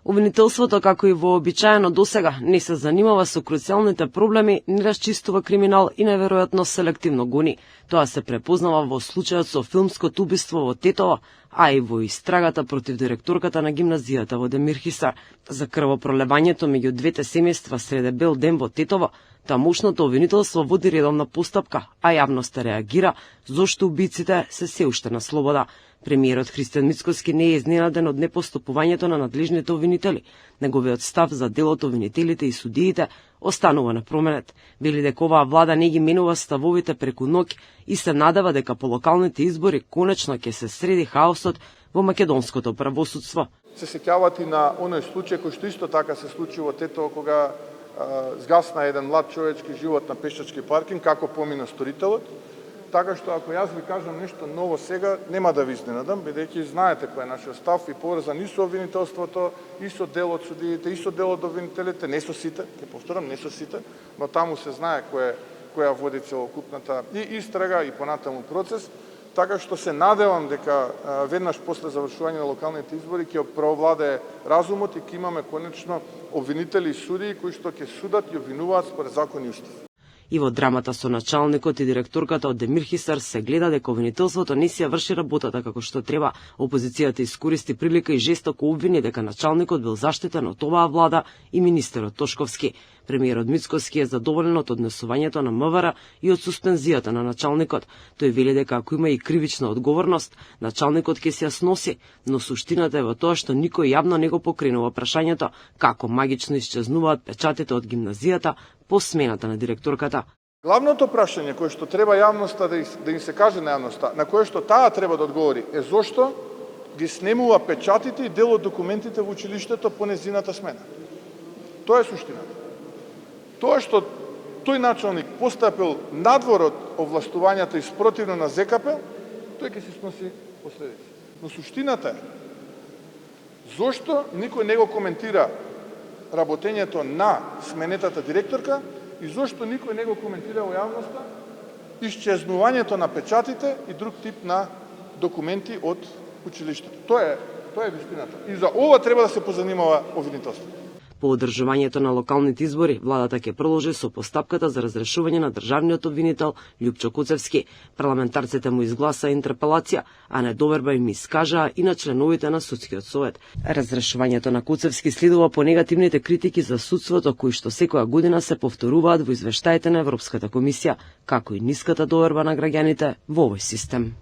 Обвинителството, како и вообичаено досега, не се занимава со круцијалните проблеми, не расчистува криминал и неверојатно селективно гони. Тоа се препознава во случајот со филмското убиство во Тетово, а и во истрагата против директорката на гимназијата во Демирхисар. За крвопролевањето меѓу двете семејства среде бел ден во Тетово, тамошното обвинителство води редовна постапка, а јавноста реагира зошто убиците се уште на слобода. Премиерот Христијан Мицкоски не е изненаден од непоступувањето на надлежните обвинители. Неговиот став за делото обвинителите и судиите останува непроменет. Вели дека оваа влада не ги менува ставовите преку ноќ и се надева дека по локалните избори конечно ќе се среди хаосот во македонското правосудство. Се сеќавате на оној случај кој што исто така се случи во Тетово, кога згасна еден млад човечки живот на пешачки паркинг, како помина сторителот. Така што ако јас ви кажам нешто ново сега, нема да ви изненадам, бидејќи знаете кој е нашиот став и поврзан и со обвинителството, и со дел од судиите, и со дел од обвинителите, не со сите, ќе повторам, не со сите, но таму се знае која води целокупната и истрага и понатаму процес. Така што се надевам дека веднаш после завршување на локалните избори ќе преовладее разумот и ќе имаме конечно обвинители и судии кои што ќе судат и обвинуваат според закон и устав. И во драмата со началникот и директорката од Демирхисар се гледа дека обвинителството не си ја врши работата како што треба. Опозицијата искористи прилика и жестоко обвини дека началникот бил заштитен од оваа влада и министерот Тошковски. Премиерот Мицкоски е задоволен од однесувањето на МВР и од суспензијата на началникот. Тој вели дека ако има и кривична одговорност, началникот ќе се ја сноси, но суштината е во тоа што никој јавно не го покренува прашањето како магично исчезнуваат печатите од гимназијата по смената на директорката. Главното прашање кое што треба јавноста да им се каже на јавноста, на кое што таа треба да одговори, е зошто ги снемува печатите и дел од документите во училиштето по незината смена. Тоа е суштината. Тоа што тој началник постапил надвор од овластувањата и спротивно на ЗКП, тој ќе се сноси последици. Но суштината е зошто никој не го коментира работењето на сменетата директорка и зошто никој не го коментира во јавноста исчезнувањето на печатите и друг тип на документи од училиштето. Тоа е вистината. И за ова треба да се позанимава обвинителството. По одржувањето на локалните избори, владата ќе продолжи со постапката за разрешување на државниот обвинител Љупчо Куцевски. Парламентарците му изгласа интерпелација, а недоверба им искажаа и на членовите на судскиот совет. Разрешувањето на Куцевски следува по негативните критики за судството кои што секоја година се повторуваат во извештаите на Европската комисија, како и ниската доверба на граѓаните во овој систем.